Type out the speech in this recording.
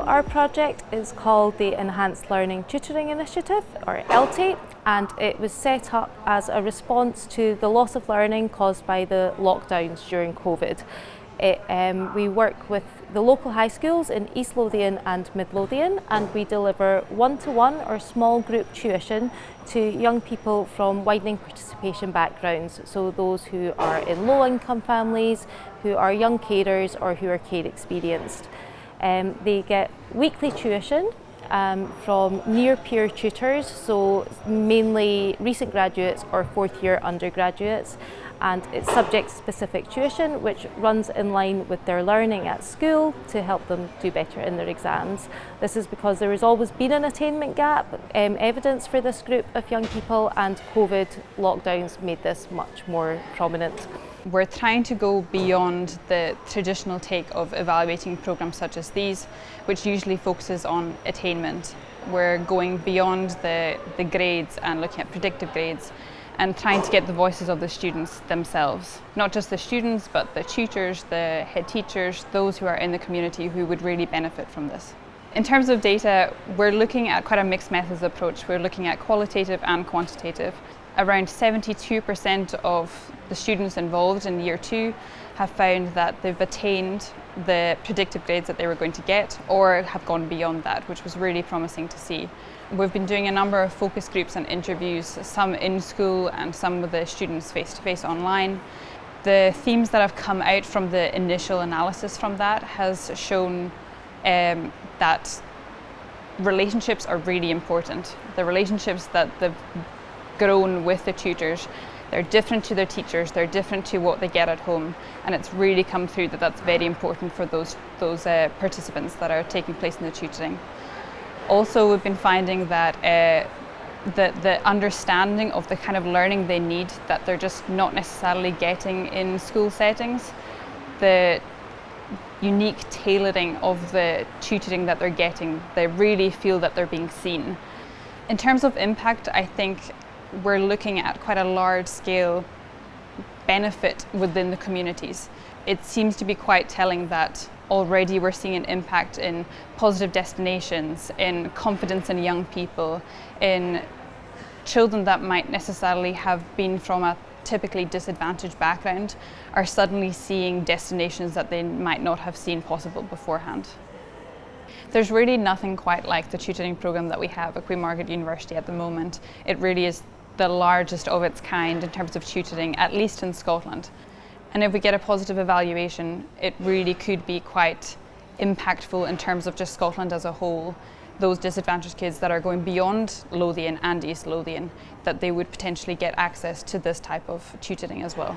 our project is called the Enhanced Learning Tutoring Initiative, or ELTI, and it was set up as a response to the loss of learning caused by the lockdowns during COVID. We work with the local high schools in East Lothian and Mid Lothian, and we deliver one-to-one or small group tuition to young people from widening participation backgrounds, so those who are in low-income families, who are young carers or who are care experienced. They get weekly tuition from near-peer tutors, so mainly recent graduates or fourth-year undergraduates, and it's subject-specific tuition which runs in line with their learning at school to help them do better in their exams. This is because there has always been an attainment gap, evidence for this group of young people, and COVID lockdowns made this much more prominent. We're trying to go beyond the traditional take of evaluating programs such as these, which usually focuses on attainment. We're going beyond the grades and looking at predictive grades and trying to get the voices of the students themselves. Not just the students, but the tutors, the head teachers, those who are in the community who would really benefit from this. In terms of data, we're looking at quite a mixed methods approach. We're looking at qualitative and quantitative. Around 72% of the students involved in year 2 have found that they've attained the predictive grades that they were going to get, or have gone beyond that, which was really promising to see. We've been doing a number of focus groups and interviews, some in school and some with the students face-to-face online. The themes that have come out from the initial analysis from that has shown that relationships are really important. The relationships that they've grown with the tutors, they're different to their teachers, they're different to what they get at home, and it's really come through that that's very important for those participants that are taking place in the tutoring. Also, we've been finding that the understanding of the kind of learning they need that they're just not necessarily getting in school settings, the unique tailoring of the tutoring that they're getting, they really feel that they're being seen. In terms of impact, I think we're looking at quite a large scale benefit within the communities. It seems to be quite telling that already we're seeing an impact in positive destinations, in confidence in young people, in children that might necessarily have been from a typically disadvantaged background are suddenly seeing destinations that they might not have seen possible beforehand. There's really nothing quite like the tutoring program that we have at Queen Margaret University at the moment. It really is the largest of its kind in terms of tutoring, at least in Scotland. And if we get a positive evaluation, it really could be quite impactful in terms of just Scotland as a whole. Those disadvantaged kids that are going beyond Lothian and East Lothian, that they would potentially get access to this type of tutoring as well.